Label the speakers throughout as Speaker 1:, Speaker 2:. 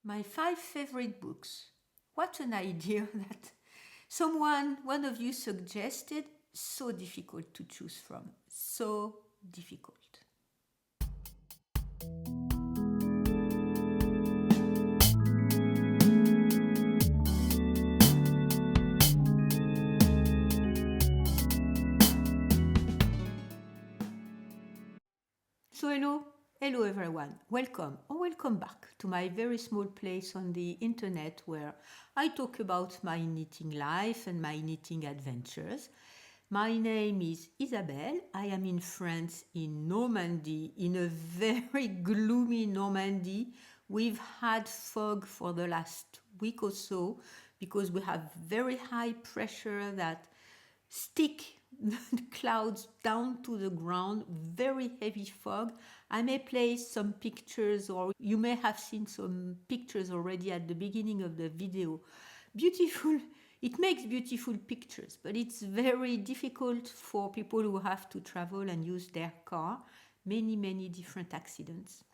Speaker 1: My 5 favorite books. What an idea that one of you suggested. So difficult to choose from. So difficult. So hello everyone, welcome or welcome back to my very small place on the internet where I talk about my knitting life and my knitting adventures. My name is Isabelle. I am in France, in Normandy, in a very gloomy Normandy. We've had fog for the last week or so because we have very high pressure that stick the clouds down to the ground, very heavy fog. I may place some pictures, or you may have seen some pictures already at the beginning of the video. Beautiful, it makes beautiful pictures, but it's very difficult for people who have to travel and use their car. Many different accidents.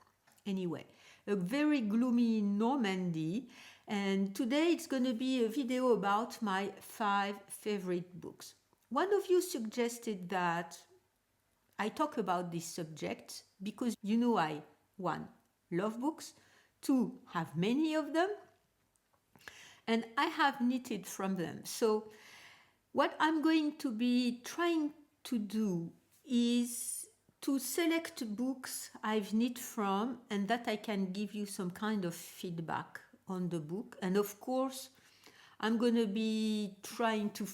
Speaker 1: Anyway, a very gloomy Normandy, and today it's going to be a video about my 5 favorite books. One of you suggested that I talk about this subject because I, 1, love books, 2, have many of them, and I have knitted from them. So what I'm going to be trying to do is to select books I've knit from and that I can give you some kind of feedback on the book. And of course, I'm going to be trying to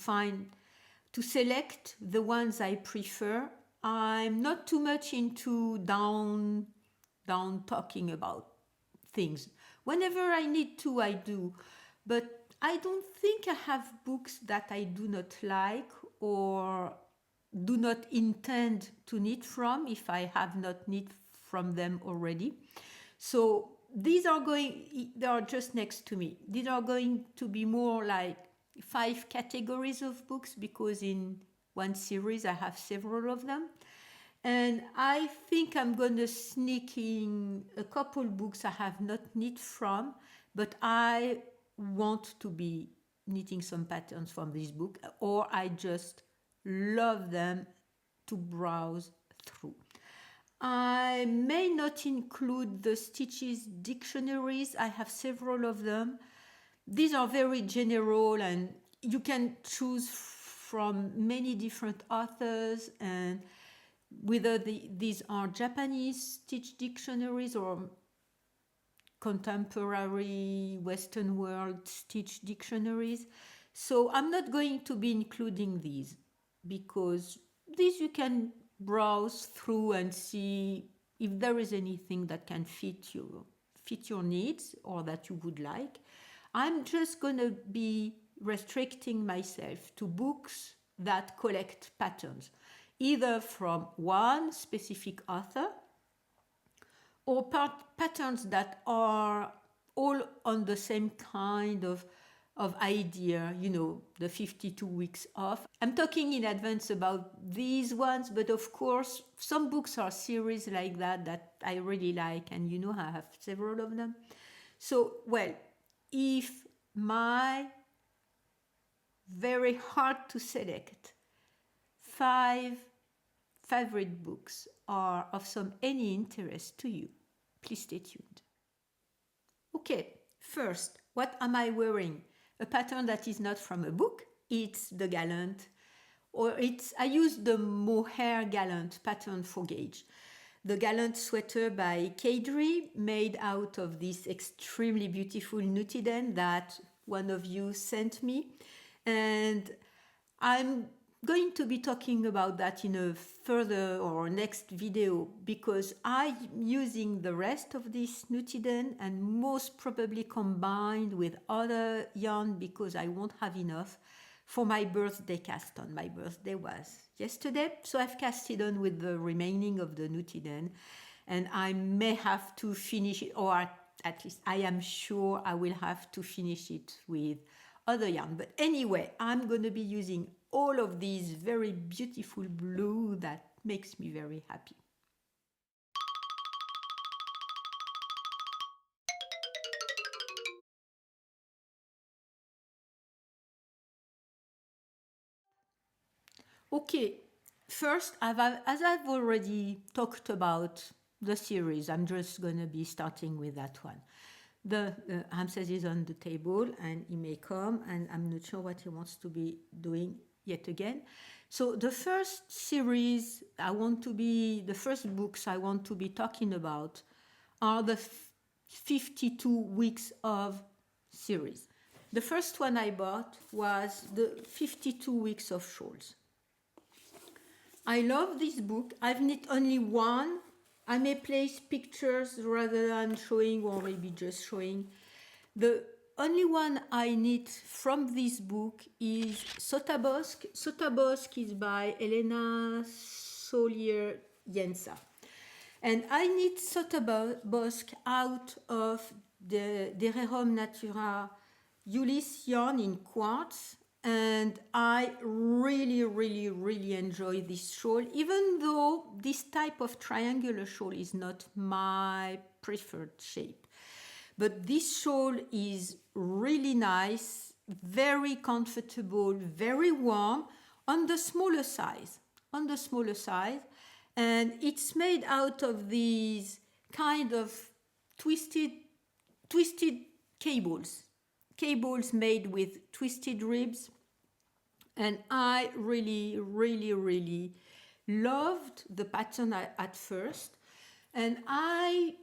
Speaker 1: select the ones I prefer. I'm not too much into down talking about things. Whenever I need to, I do. But I don't think I have books that I do not like or do not intend to knit from if I have not knit from them already. So they are just next to me. These are going to be more like 5 categories of books because in one series I have several of them. And I think I'm going to sneak in a couple books I have not knit from, but I want to be knitting some patterns from this book, or I just love them to browse through. I may not include the Stitches dictionaries. I have several of them. These are very general and you can choose from many different authors, and whether these are Japanese Stitch dictionaries or contemporary Western world Stitch dictionaries. So I'm not going to be including these because these you can browse through and see if there is anything that can fit your needs or that you would like. I'm just going to be restricting myself to books that collect patterns, either from one specific author or patterns that are all on the same kind of idea, the 52 weeks off. I'm talking in advance about these ones, but of course, some books are series like that I really like, and I have several of them. So, if my very hard to select 5 favorite books are of any interest to you, please stay tuned. Okay, first, what am I wearing? A pattern that is not from a book. It's the Gallant, I use the mohair Gallant pattern for gauge. The Gallant sweater by Kadri, made out of this extremely beautiful Nutiden that one of you sent me. And I'm going to be talking about that in a further or next video because I'm using the rest of this Nutiden and most probably combined with other yarn because I won't have enough for my birthday cast on. My birthday was yesterday, so I've casted on with the remaining of the Nutiden, and I may have to finish it, or at least I am sure I will have to finish it with other yarn. But anyway, I'm going to be using all of these very beautiful blue that makes me very happy. Okay, first, as I've already talked about the series, I'm just going to be starting with that one. The Hamses is on the table and he may come, and I'm not sure what he wants to be doing yet again. So the first series the first books I want to be talking about are the 52 weeks of series. The first one I bought was the 52 weeks of Shawls. I love this book. I've knit only one. I may place pictures rather than showing, or maybe just showing. The only one I knit from this book is Sotabosk. Sotabosk is by Elena Solier Jensa. And I knit Sotabosk out of the Rerum Natura Ulysse yarn in quartz, and I really, really, really enjoy this shawl, even though this type of triangular shawl is not my preferred shape. But this shawl is really nice, very comfortable, very warm, on the smaller size. And it's made out of these kind of twisted cables made with twisted ribs. And I really, really, really loved the pattern at first. And I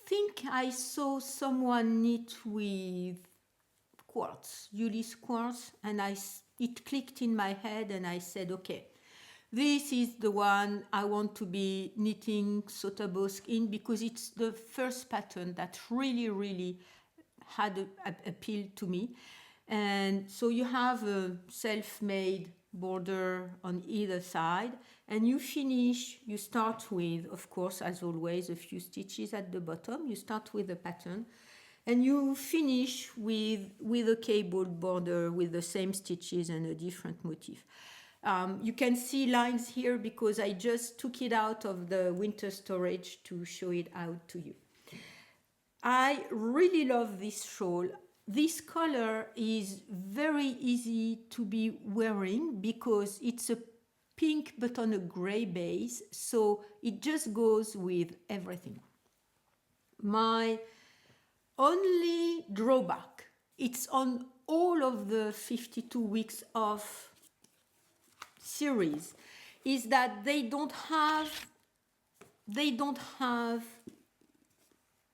Speaker 1: think I saw someone knit with quartz, Ulysse quartz, and it clicked in my head, and I said, okay, this is the one I want to be knitting Sotabosk in, because it's the first pattern that really, really had appealed to me. And so you have a self-made border on either side, and you start with, of course, as always, a few stitches at the bottom. You start with the pattern, and you finish with a cabled border with the same stitches and a different motif. You can see lines here because I just took it out of the winter storage to show it out to you. I really love this shawl. This color is very easy to be wearing because it's a pink but on a gray base, so it just goes with everything. My only drawback, it's on all of the 52 weeks of series, is that they don't have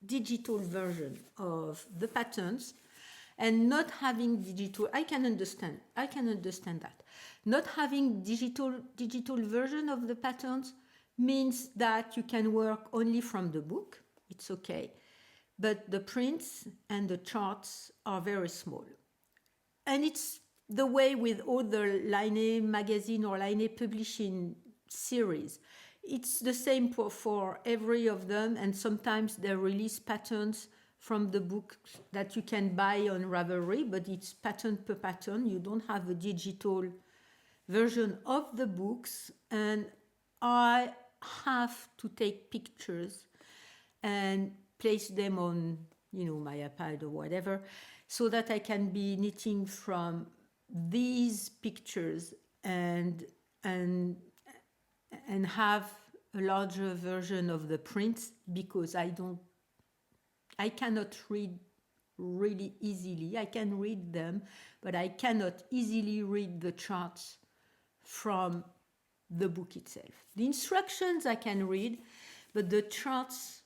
Speaker 1: digital version of the patterns. And not having digital, I can understand that. Not having digital version of the patterns means that you can work only from the book. It's okay. But the prints and the charts are very small. And it's the way with all the Line magazine or Line publishing series. It's the same for every of them, and sometimes they release patterns from the book that you can buy on Ravelry, but it's pattern per pattern. You don't have a digital version of the books, and I have to take pictures and place them on, my iPad or whatever, so that I can be knitting from these pictures and have a larger version of the prints, because I cannot read really easily. I can read them, but I cannot easily read the charts from the book itself. The instructions I can read, but the charts,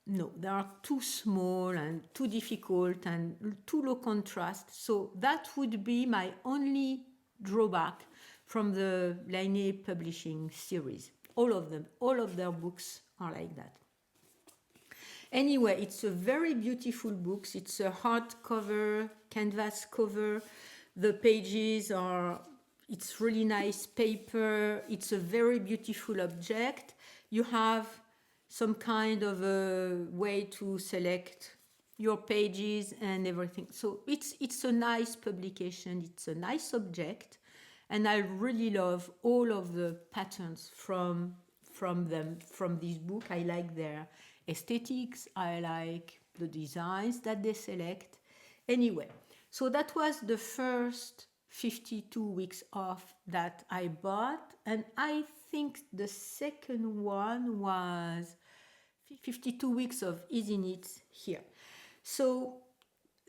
Speaker 1: no, they are too small and too difficult and too low contrast. So that would be my only drawback from the Line publishing series. All of them, all of their books are like that. Anyway, it's a very beautiful book. It's a hardcover, canvas cover. The pages it's really nice paper. It's a very beautiful object. You have some kind of a way to select your pages and everything. So it's a nice publication. It's a nice object. And I really love all of the patterns from this book. I like their aesthetics, I like the designs that they select. Anyway, so that was the first 52 weeks off that I bought, and I think the second one was 52 weeks of easy knits here. So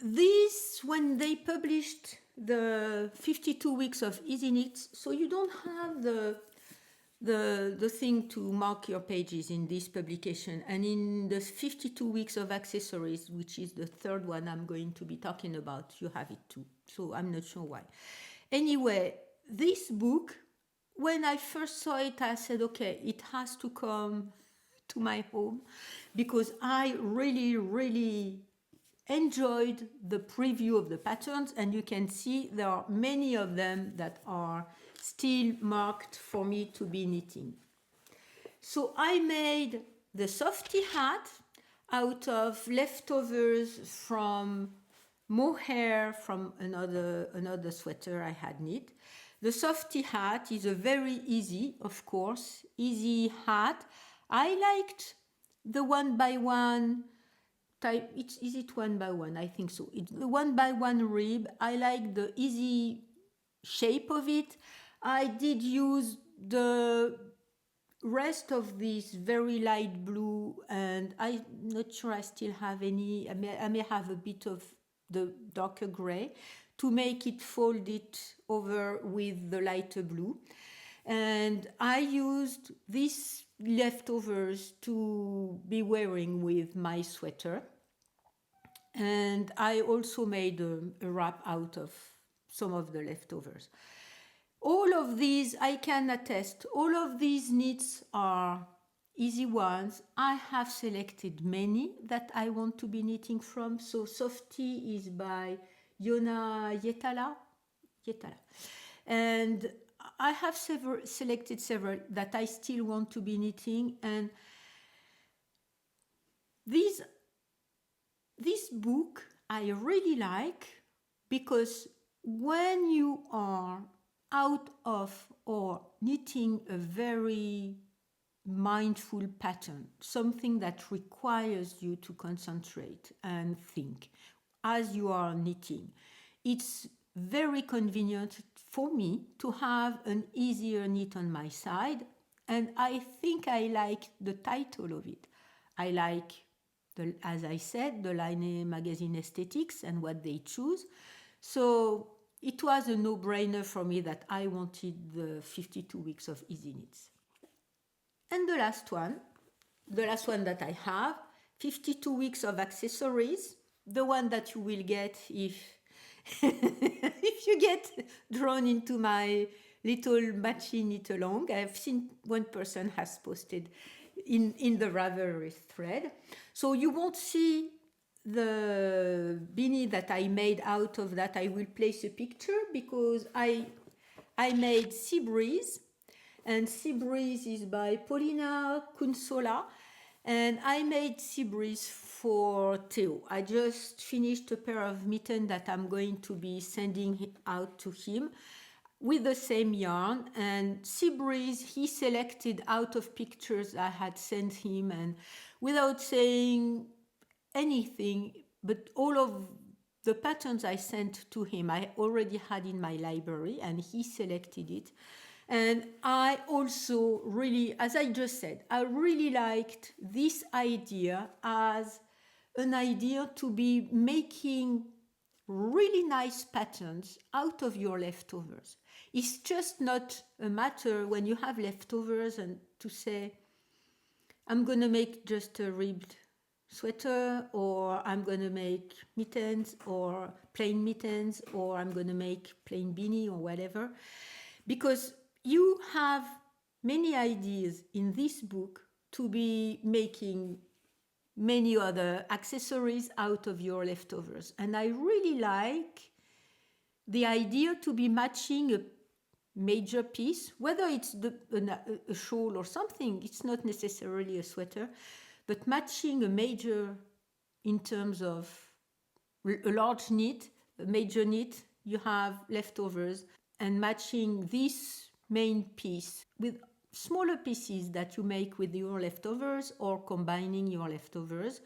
Speaker 1: this, when they published the 52 weeks of easy knits, so you don't have the thing to mark your pages in this publication, and in the 52 weeks of accessories, which is the third one I'm going to be talking about, you have it too. So I'm not sure why. Anyway, this book, when I first saw it, I said, okay, it has to come to my home, because I really enjoyed the preview of the patterns, and you can see there are many of them that are still marked for me to be knitting. So I made the softy hat out of leftovers from mohair from another sweater I had knit. The softy hat is a very easy, of course, easy hat. I liked the one by one type. Is it one by one? I think so. It's the one by one rib. I like the easy shape of it. I did use the rest of this very light blue, and I'm not sure I still have any. I may have a bit of the darker gray to make it fold it over with the lighter blue. And I used these leftovers to be wearing with my sweater. And I also made a wrap out of some of the leftovers. All of these, I can attest, all of these knits are easy ones. I have selected many that I want to be knitting from. So Softy is by Yona Yetala. And I have selected several that I still want to be knitting. And this book I really like, because when you are out of or knitting a very mindful pattern, something that requires you to concentrate and think as you are knitting, it's very convenient for me to have an easier knit on my side. And I think I like the title of it. I like, as I said, the Line magazine aesthetics and what they choose. So it was a no-brainer for me that I wanted the 52 weeks of easy knits. And the last one that I have, 52 weeks of accessories, the one that you will get if if you get drawn into my little matchy knit along. I've seen one person has posted in the Ravelry thread. So you won't see the beanie that I made out of that. I will place a picture because I made Sea Breeze, and Sea Breeze is by Paulina Kunsola, and I made Sea Breeze for Theo. I just finished a pair of mittens that I'm going to be sending out to him with the same yarn. And Sea Breeze, he selected out of pictures I had sent him, and without saying anything, but all of the patterns I sent to him I already had in my library, and he selected it. And I also really, as I just said, I really liked this idea as an idea to be making really nice patterns out of your leftovers. It's just not a matter when you have leftovers and to say, I'm going to make just a ribbed sweater, or I'm going to make mittens or plain mittens, or I'm going to make plain beanie or whatever. Because you have many ideas in this book to be making many other accessories out of your leftovers. And I really like the idea to be matching a major piece, whether it's a shawl or something. It's not necessarily a sweater, but matching a major in terms of a large knit, a major knit, you have leftovers, and matching this main piece with smaller pieces that you make with your leftovers, or combining your leftovers.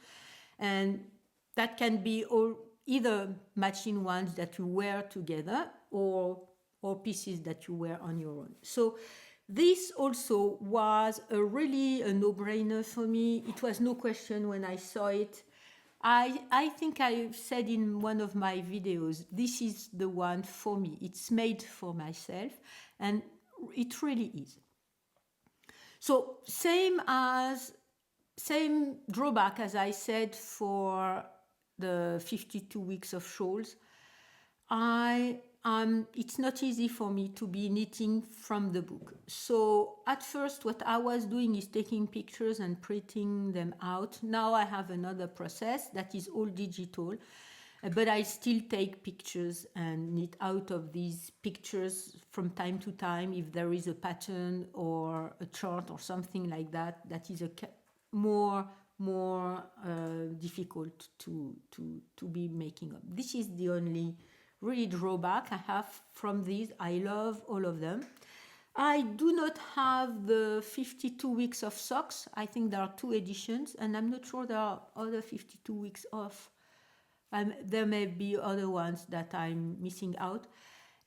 Speaker 1: And that can be either matching ones that you wear together, or pieces that you wear on your own. So this also was really a no-brainer for me. It was no question when I saw it. I think I said in one of my videos, this is the one for me. It's made for myself, and it really is. So same drawback as I said for the 52 weeks of shawls. It's not easy for me to be knitting from the book. So at first what I was doing is taking pictures and printing them out. Now I have another process that is all digital, but I still take pictures and knit out of these pictures from time to time if there is a pattern or a chart or something like that that is more difficult to be making up. This is the only really drawback I have from these. I love all of them. I do not have the 52 weeks of socks. I think there are 2 editions, and I'm not sure there are other 52 weeks of. There may be other ones that I'm missing out.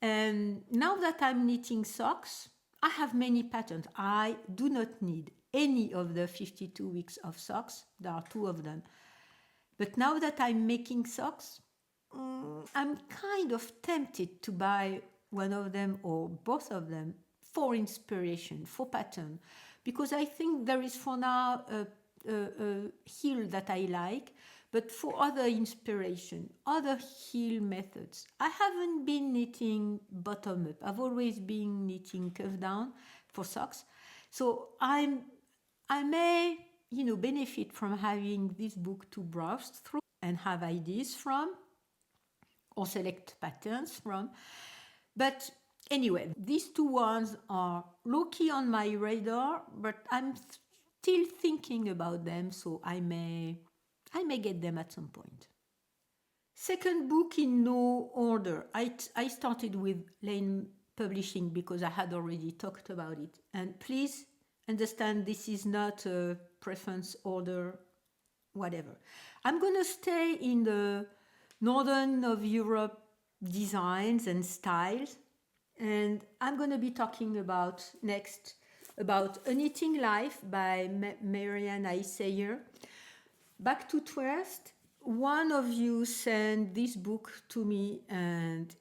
Speaker 1: And now that I'm knitting socks, I have many patterns. I do not need any of the 52 weeks of socks. There are 2 of them. But now that I'm making socks, I'm kind of tempted to buy one of them or both of them for inspiration, for pattern, because I think there is for now a heel that I like, but for other inspiration, other heel methods. I haven't been knitting bottom up. I've always been knitting curve down for socks. So I may, benefit from having this book to browse through and have ideas from, or select patterns from. But anyway, these 2 ones are low-key on my radar, but I'm still thinking about them, so I may get them at some point. Second book in no order. I started with Lane Publishing because I had already talked about it. And please understand, this is not a preference order, whatever. I'm going to stay in the northern of Europe designs and styles, and I'm going to be talking about next about A Knitting Life by Marianne Isayer. Back to Twist, one of you sent this book to me and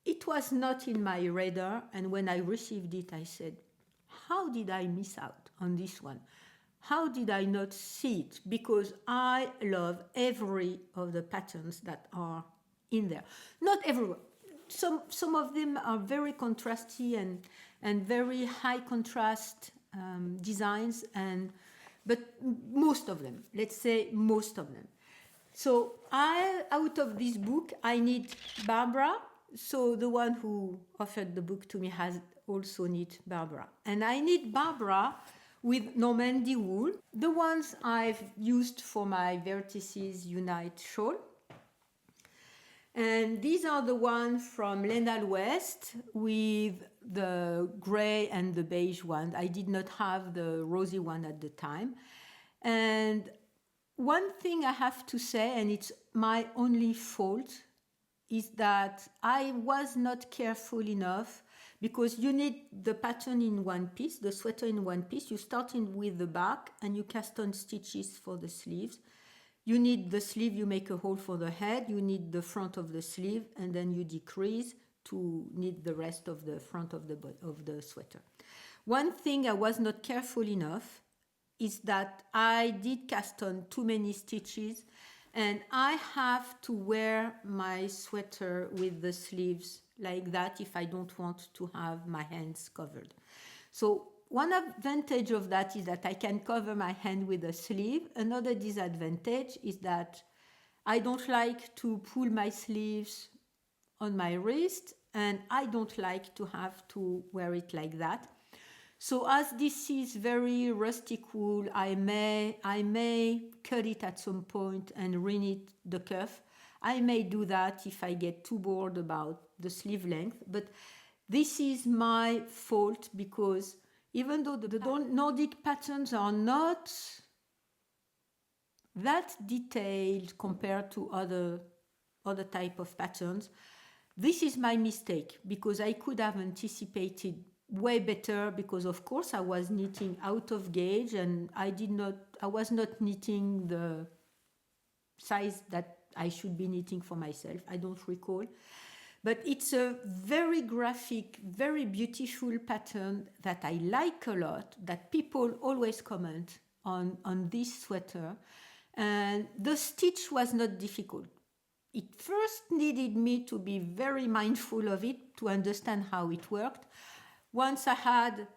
Speaker 1: it was not in my radar, and when I received it I said, how did I miss out on this one? How did I not see it? Because I love every of the patterns that are in there. Not everyone. Some of them are very contrasty and very high contrast designs, but most of them, let's say most of them. So out of this book, I need Barbara. So the one who offered the book to me has also need Barbara. And I need Barbara with Normandy wool, the ones I've used for my Vertices Unite shawl. And these are the ones from Lendal West with the gray and the beige one. I did not have the rosy one at the time. And one thing I have to say, and it's my only fault, is that I was not careful enough, because you need the pattern in one piece, the sweater in one piece. You start in with the back and you cast on stitches for the sleeves. You need the sleeve, you make a hole for the head, you need the front of the sleeve, and then you decrease to knit the rest of the front of the sweater. One thing I was not careful enough is that I did cast on too many stitches, and I have to wear my sweater with the sleeves like that if I don't want to have my hands covered. So one advantage of that is that I can cover my hand with a sleeve. Another disadvantage is that I don't like to pull my sleeves on my wrist, and I don't like to have to wear it like that. So as this is very rustic wool, I may cut it at some point and re-knit the cuff. I may do that if I get too bored about the sleeve length, but this is my fault, because even though the Nordic patterns are not that detailed compared to other type of patterns, This is my mistake because I could have anticipated way better, because of course I was knitting out of gauge and I was not knitting the size that I should be knitting for myself. I don't recall. But it's a very graphic, very beautiful pattern that I like a lot, that people always comment on this sweater. And the stitch was not difficult. It first needed me to be very mindful of it to understand how it worked. Once I had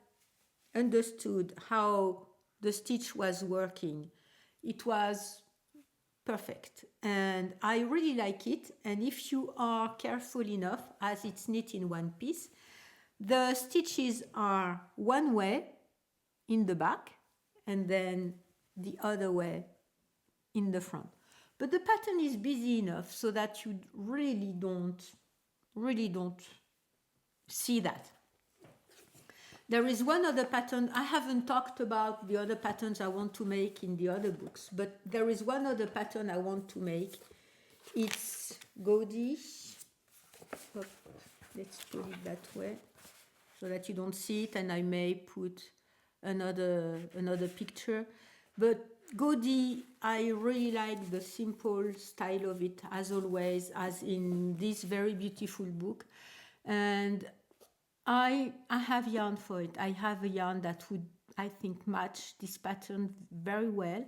Speaker 1: understood how the stitch was working, it was perfect and I really like it. And if you are careful enough, as it's knit in one piece, the stitches are one way in the back and then the other way in the front. But the pattern is busy enough so that you really don't see that. There is one other pattern. I haven't talked about the other patterns I want to make in the other books, but there is one other pattern I want to make. It's gaudy. Let's put it that way so that you don't see it, and I may put another picture. But gaudy, I really like the simple style of it, as always, as in this very beautiful book. And I have yarn for it. I have a yarn that would, I think, match this pattern very well.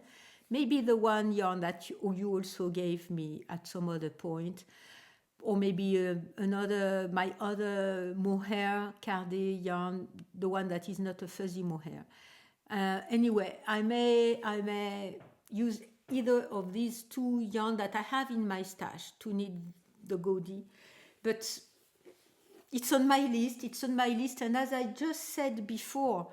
Speaker 1: Maybe the one yarn that you also gave me at some other point, or maybe my other mohair cardé yarn, the one that is not a fuzzy mohair. Anyway, I may use either of these two yarn that I have in my stash to knit the gaudy, but it's on my list, and as I just said before,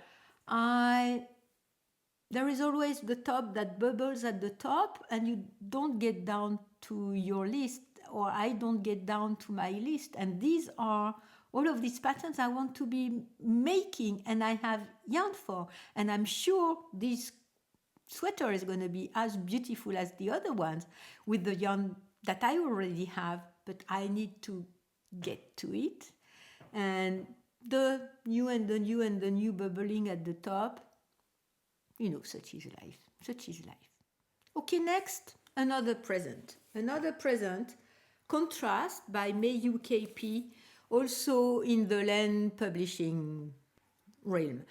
Speaker 1: there is always the top that bubbles at the top, and you don't get down to your list, or I don't get down to my list. And these are all of these patterns I want to be making, and I have yarn for, and I'm sure this sweater is going to be as beautiful as the other ones with the yarn that I already have, but I need to get to it. And the new and the new and the new bubbling at the top, such is life. Okay, next, another present, Contrast by May UKP, also in the Len Publishing realm.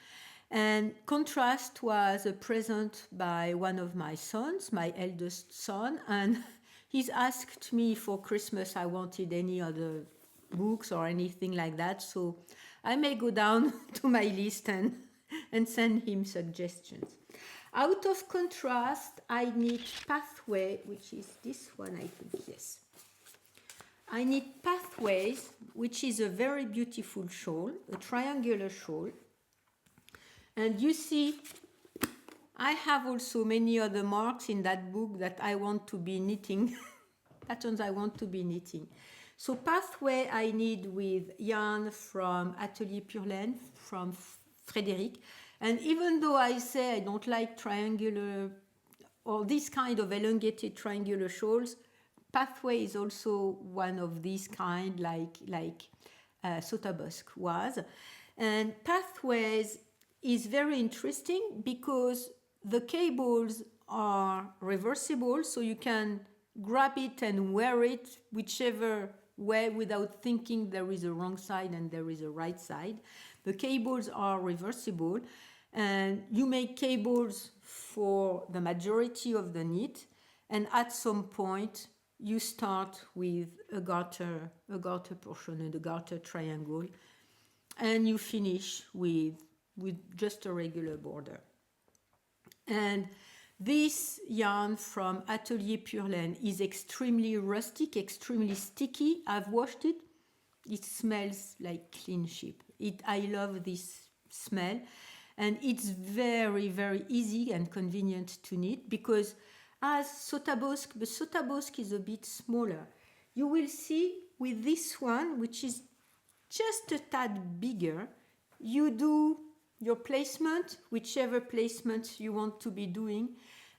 Speaker 1: And Contrast was a present by one of my sons, my eldest son, and he's asked me for Christmas I wanted any other books or anything like that, so I may go down to my list and send him suggestions. Out of Contrast, I need Pathway, which is this one, I think, yes. I need Pathways, which is a very beautiful shawl, a triangular shawl. And you see, I have also many other marks in that book that I want to be knitting, patterns I want to be knitting. So Pathway I need with yarn from Atelier Pure Laine, from Frédéric. And even though I say I don't like triangular or this kind of elongated triangular shawls, Pathway is also one of these kind, like Sotabosc was. And Pathways is very interesting because the cables are reversible, so you can grab it and wear it whichever way without thinking there is a wrong side and there is a right side. The cables are reversible, and you make cables for the majority of the knit, and at some point you start with a garter portion and a garter triangle, and you finish with just a regular border. And this yarn from Atelier Pure Laine is extremely rustic, extremely sticky. I've washed it. It smells like clean sheep. I love this smell. And it's very, very easy and convenient to knit because as Sotabosc, but Sotabosc is a bit smaller. You will see with this one, which is just a tad bigger, you do your placement, whichever placement you want to be doing,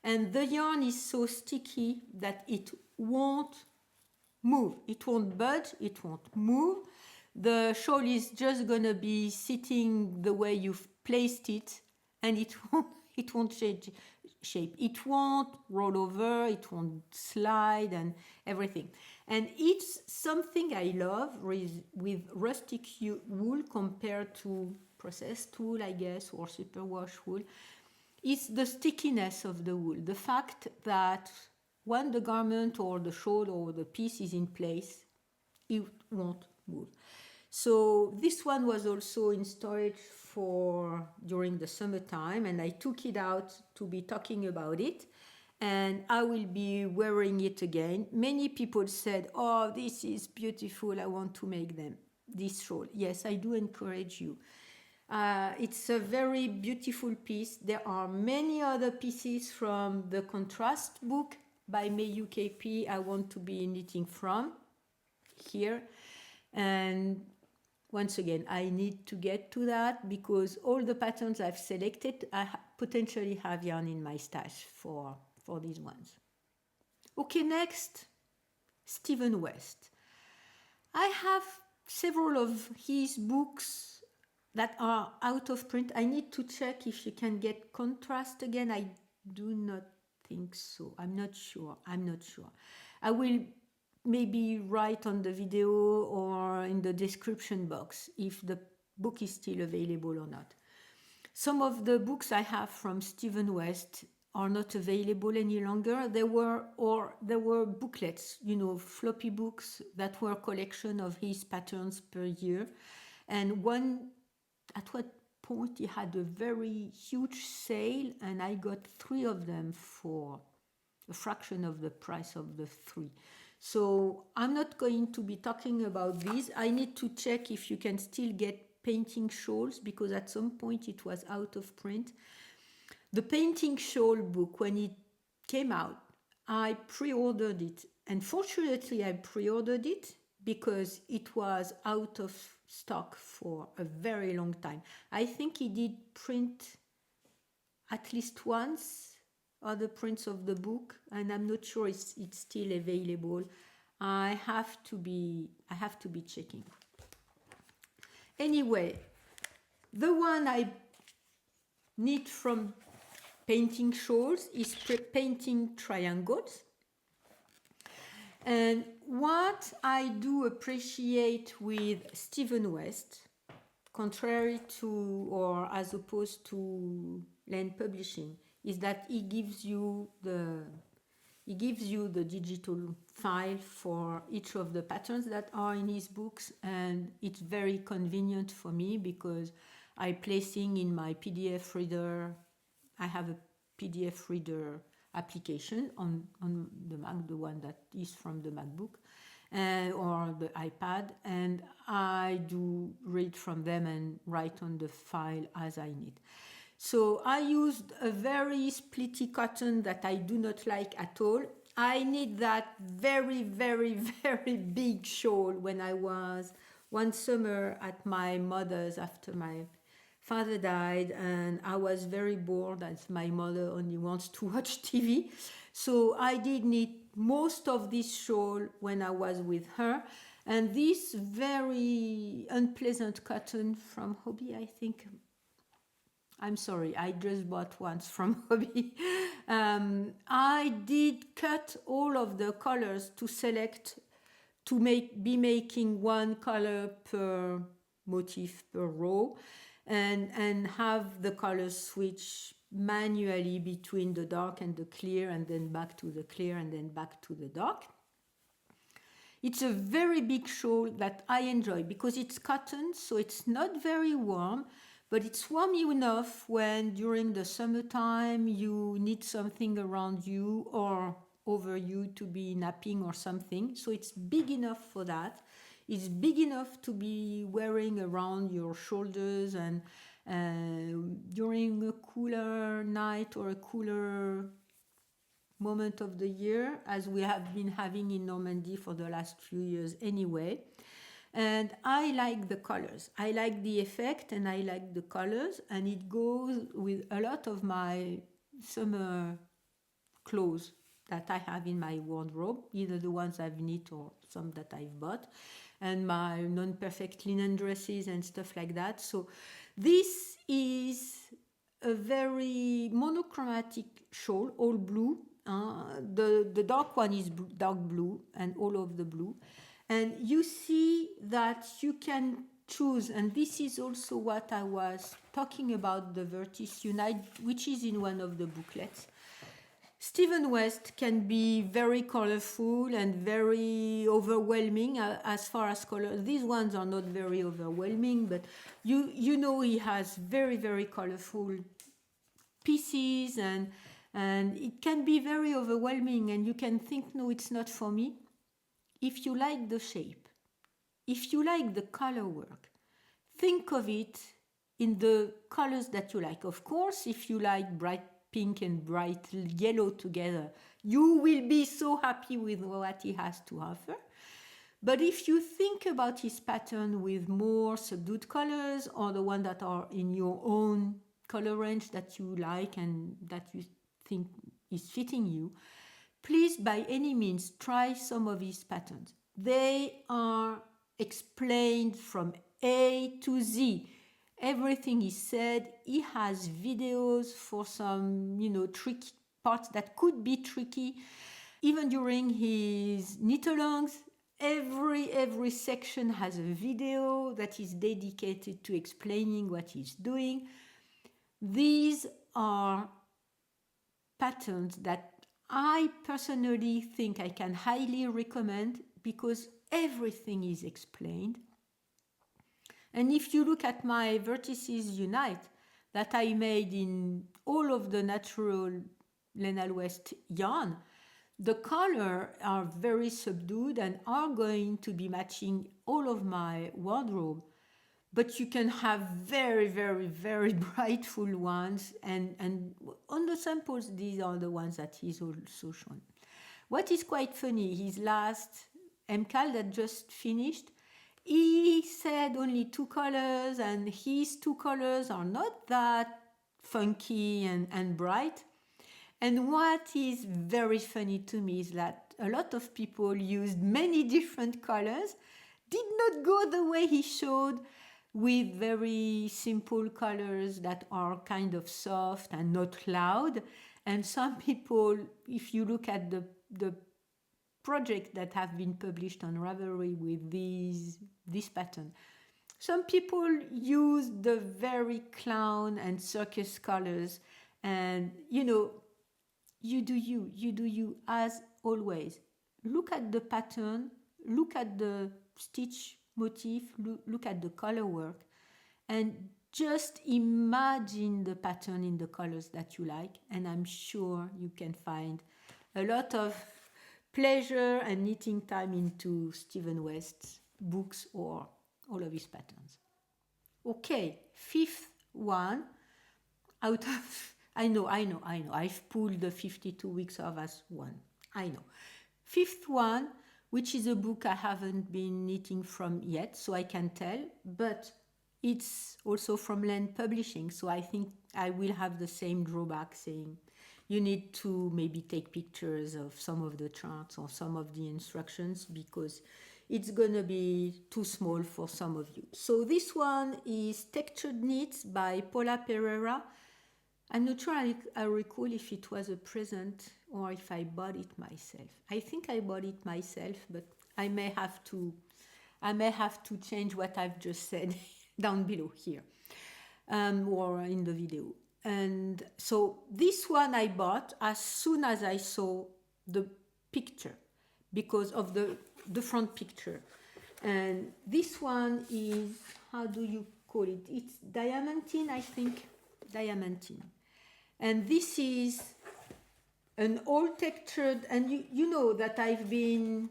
Speaker 1: and the yarn is so sticky that it won't move. It won't budge, it won't move. The shawl is just gonna be sitting the way you've placed it, and it won't change shape. It won't roll over, it won't slide and everything. And it's something I love with rustic wool compared to processed wool, I guess, or superwash wool. It's the stickiness of the wool, the fact that when the garment or the shawl or the piece is in place, it won't move. So this one was also in storage for during the summertime, and I took it out to be talking about it, and I will be wearing it again. Many people said, "Oh, this is beautiful, I want to make them this shawl." Yes, I do encourage you. It's a very beautiful piece. There are many other pieces from the Contrast book by May UKP I want to be knitting from here. And once again, I need to get to that because all the patterns I've selected, I potentially have yarn in my stash for these ones. Okay, next, Stephen West. I have several of his books that are out of print. I need to check if you can get Contrast again. I do not think so. I'm not sure. I will maybe write on the video or in the description box if the book is still available or not. Some of the books I have from Stephen West are not available any longer. There were booklets, floppy books that were a collection of his patterns per year. And at what point he had a very huge sale, and I got 3 of them for a fraction of the price of the 3. So I'm not going to be talking about these. I need to check if you can still get painting shawls because at some point it was out of print. The painting shawl book, when it came out, I pre-ordered it. And fortunately I pre-ordered it because it was out of stock for a very long time. I think he did print at least once other prints of the book, and I'm not sure it's still available. I have to be checking. Anyway, the one I knit from painting shawls is painting triangles. And what I do appreciate with Stephen West, contrary to or as opposed to Land Publishing, is that he gives you the digital file for each of the patterns that are in his books, and it's very convenient for me because I'm placing in my PDF reader. I have a PDF reader application on the Mac, the one that is from the MacBook or the iPad, and I do read from them and write on the file as I need. So I used a very splitty cotton that I do not like at all. I need that very, very, very big shawl when I was one summer at my mother's after my father died, and I was very bored as my mother only wants to watch TV. So I did knit most of this shawl when I was with her. And this very unpleasant cotton from Hobby, I think, I'm sorry, I just bought once from Hobby. I did cut all of the colors to select, to be making one color per motif per row, and have the colors switch manually between the dark and the clear, and then back to the clear, and then back to the dark. It's a very big shawl that I enjoy because it's cotton, so it's not very warm, but it's warm enough when during the summertime you need something around you or over you to be napping or something. So it's big enough for that. It's big enough to be wearing around your shoulders, and during a cooler night or a cooler moment of the year, as we have been having in Normandy for the last few years anyway. And I like the colors. I like the effect and I like the colors, and it goes with a lot of my summer clothes. that I have in my wardrobe, either the ones I've knit or some that I've bought, and my non-perfect linen dresses and stuff like that. So this is a very monochromatic shawl, all blue. The dark one is dark blue and all of the blue. And you see that you can choose, and this is also what I was talking about, the Vertis Unite, which is in one of the booklets. Stephen West can be very colorful and very overwhelming as far as color. These ones are not very overwhelming, but you know he has very, very colorful pieces, and it can be very overwhelming, and you can think, no, it's not for me. If you like the shape, if you like the color work, think of it in the colors that you like. Of course, if you like bright pink and bright yellow together, you will be so happy with what he has to offer. But if you think about his pattern with more subdued colors, or the ones that are in your own color range that you like and that you think is fitting you, please by any means try some of his patterns. They are explained from A to Z. Everything is said. He has videos for some, tricky parts that could be tricky. Even during his knit-alongs, every section has a video that is dedicated to explaining what he's doing. These are patterns that I personally think I can highly recommend because everything is explained. And if you look at my Vertices Unite that I made in all of the natural Lenal West yarn, the color are very subdued and are going to be matching all of my wardrobe. But you can have very, very, very brightful ones. And on the samples, these are the ones that he's also shown. What is quite funny, his last MCAL that just finished, he said only 2 colors, and his 2 colors are not that funky and bright. And what is very funny to me is that a lot of people used many different colors, did not go the way he showed, with very simple colors that are kind of soft and not loud. And some people, if you look at the projects that have been published on Ravelry with this pattern, some people use the very clown and circus colors, and you do you as always. Look at the pattern, look at the stitch motif, look at the color work, and just imagine the pattern in the colors that you like, and I'm sure you can find a lot of pleasure and knitting time into Stephen West's books or all of his patterns. Okay, 5th one out of, I know, I've pulled the 52 weeks of as one, I know. 5th one, which is a book I haven't been knitting from yet, so I can tell, but it's also from Land Publishing, so I think I will have the same drawback, saying you need to maybe take pictures of some of the charts or some of the instructions because it's gonna be too small for some of you. So this one is Textured Knits by Paula Pereira. I'm not sure I recall if it was a present or if I bought it myself. I think I bought it myself, but I may have to change what I've just said down below here, or in the video. And so this one I bought as soon as I saw the picture, because of the front picture. And this one is, how do you call it? It's diamantine, I think, diamantine. And this is an all textured, and you know that I've been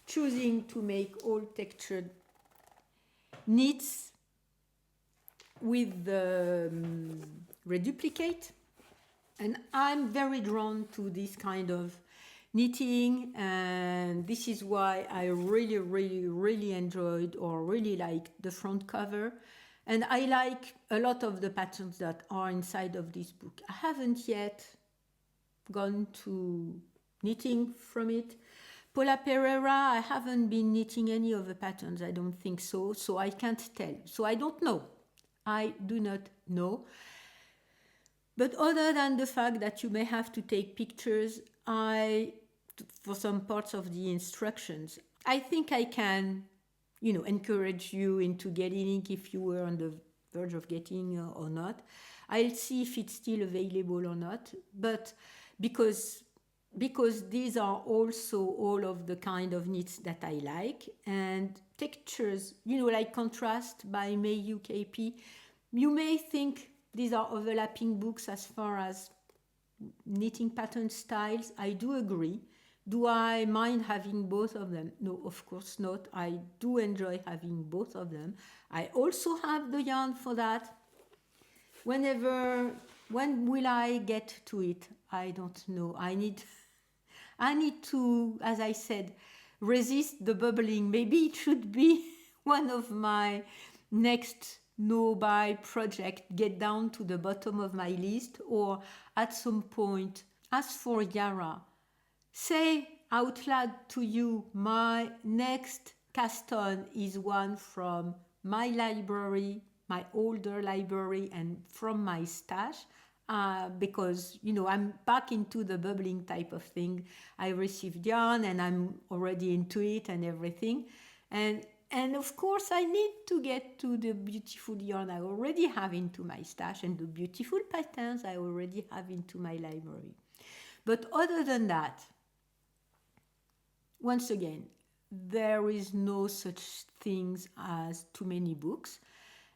Speaker 1: choosing to make all textured knits with the reduplicate, and I'm very drawn to this kind of knitting, and this is why I really enjoyed or really liked the front cover. And I like a lot of the patterns that are inside of this book. I haven't yet gone to knitting from it. Paula Pereira, I haven't been knitting any of the patterns, I don't think so, so I can't tell. So I don't know. I do not know. But other than the fact that you may have to take pictures, for some parts of the instructions, I think I can, encourage you into getting it if you were on the verge of getting or not. I'll see if it's still available or not. But because these are also all of the kind of knits that I like, and textures, like Contrast by May UKP, you may think these are overlapping books as far as knitting pattern styles. I do agree. Do I mind having both of them? No, of course not. I do enjoy having both of them. I also have the yarn for that. When will I get to it? I don't know. I need to, as I said, resist the bubbling. Maybe it should be one of my next no-buy project, get down to the bottom of my list, or at some point, as for Yara, say out loud to you, my next cast on is one from my library, my older library, and from my stash. Because I'm back into the bubbling type of thing. I received yarn and I'm already into it and everything, and of course I need to get to the beautiful yarn I already have into my stash and the beautiful patterns I already have into my library. But other than that, once again, there is no such things as too many books.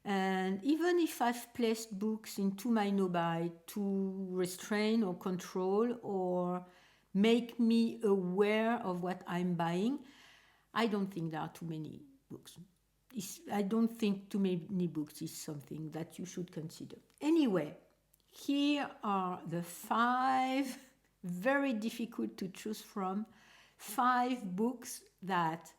Speaker 1: And even if I've placed books into my no-buy to restrain or control or make me aware of what I'm buying, I don't think there are too many books. I don't think too many books is something that you should consider. Anyway, here are the 5 very difficult to choose from 5 books that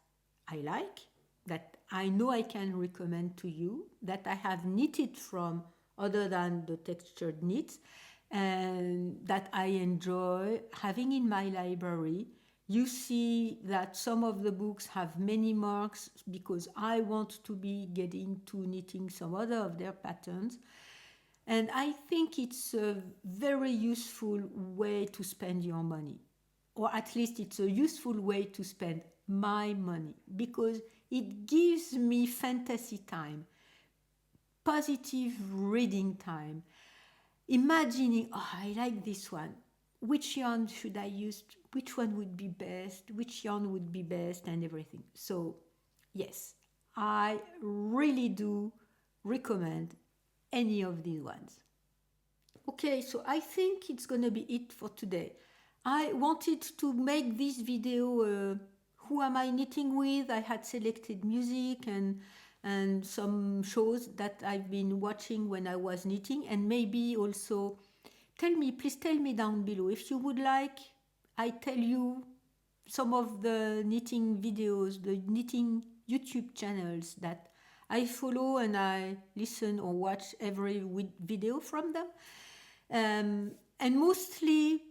Speaker 1: I like, that I know I can recommend to you, that I have knitted from other than the textured knits, and that I enjoy having in my library. You see that some of the books have many marks because I want to be getting to knitting some other of their patterns. And I think it's a very useful way to spend your money. Or at least it's a useful way to spend my money, because it gives me fantasy time, positive reading time, imagining, I like this one. Which yarn should I use? Which one would be best? Which yarn would be best? And everything. So, yes, I really do recommend any of these ones. Okay, so I think it's going to be it for today. I wanted to make this video, who am I knitting with? I had selected music and some shows that I've been watching when I was knitting, and maybe also please tell me down below if you would like I tell you some of the knitting videos, the knitting YouTube channels that I follow, and I listen or watch every video from them. And mostly,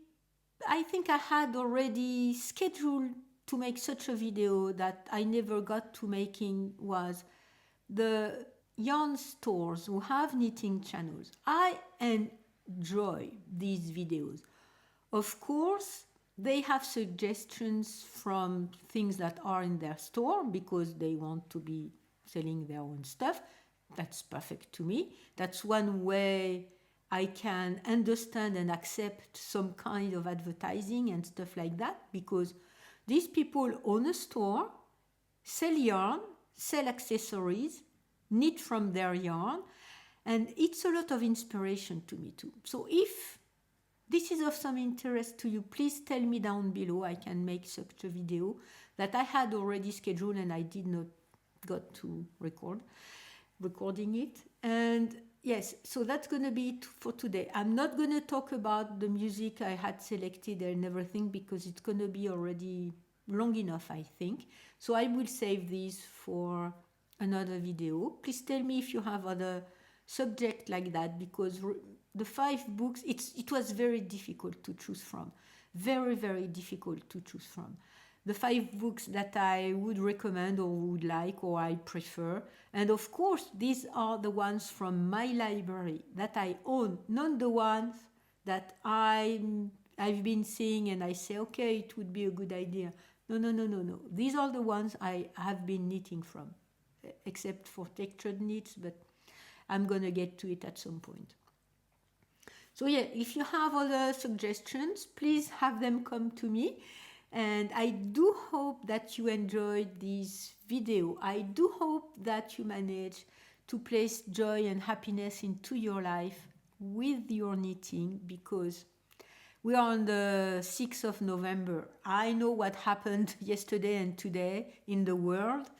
Speaker 1: I think I had already scheduled to make such a video that I never got to making, was the yarn stores who have knitting channels. I enjoy these videos. Of course, they have suggestions from things that are in their store because they want to be selling their own stuff. That's perfect to me. That's one way I can understand and accept some kind of advertising and stuff like that, because these people own a store, sell yarn, sell accessories, knit from their yarn, and it's a lot of inspiration to me too. So if this is of some interest to you, please tell me down below. I can make such a video that I had already scheduled and I did not got to recording it. And yes, so that's going to be it for today. I'm not going to talk about the music I had selected and everything because it's going to be already long enough, I think. So I will save these for another video. Please tell me if you have other subject like that, because the 5 books, it was very difficult to choose from. Very, very difficult to choose from. The 5 books that I would recommend or would like or I prefer. And of course, these are the ones from my library that I own, not the ones that I've been seeing and I say, okay, it would be a good idea. No, no, no, no, no. These are the ones I have been knitting from, except for textured knits, but I'm going to get to it at some point. So yeah, if you have other suggestions, please have them come to me. And I do hope that you enjoyed this video. I do hope that you manage to place joy and happiness into your life with your knitting, because we are on the 6th of November. I know what happened yesterday and today in the world,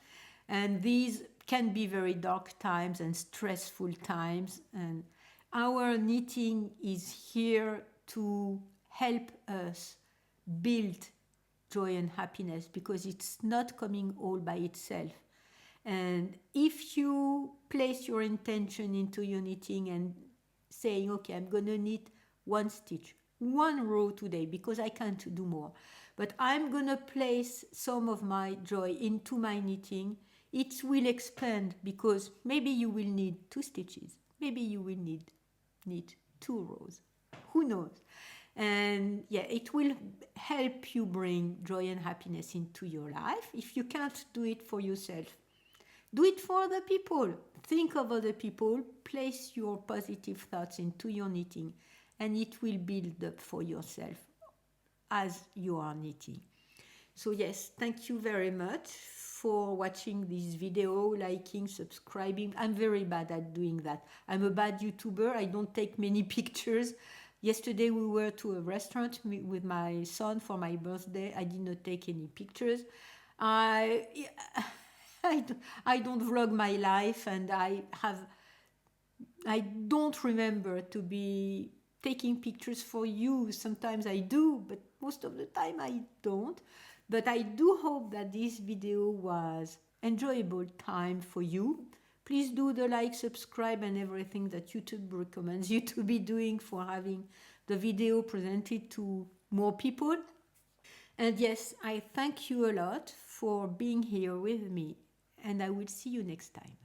Speaker 1: and these can be very dark times and stressful times. And our knitting is here to help us build joy and happiness, because it's not coming all by itself. And if you place your intention into your knitting and saying, okay, I'm going to knit 1 stitch, 1 row today, because I can't do more, but I'm going to place some of my joy into my knitting, it will expand, because maybe you will need 2 stitches, maybe you will knit 2 rows, who knows. And yeah, it will help you bring joy and happiness into your life. If you can't do it for yourself, do it for other people. Think of other people, place your positive thoughts into your knitting, and it will build up for yourself as you are knitting. So yes, thank you very much for watching this video, liking, subscribing. I'm very bad at doing that. I'm a bad YouTuber. I don't take many pictures. Yesterday we were to a restaurant with my son for my birthday. I did not take any pictures. I don't vlog my life, and I don't remember to be taking pictures for you. Sometimes I do, but most of the time I don't. But I do hope that this video was enjoyable time for you. Please do the like, subscribe, and everything that YouTube recommends you to be doing for having the video presented to more people. And yes, I thank you a lot for being here with me, and I will see you next time.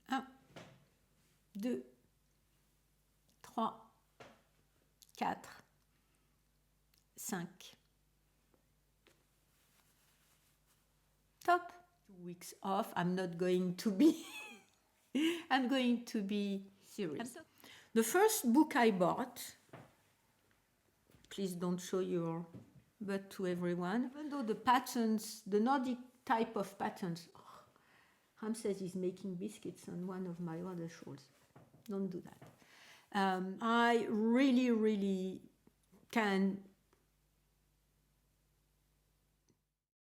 Speaker 1: Un, deux, trois, quatre, 5. Top. 2 weeks off. I'm not going to be I'm going to be serious. The first book I bought, please don't show your butt to everyone. Even though the patterns, the Nordic type of patterns, Ham says he's making biscuits on one of my other shawls. Don't do that. I really, really can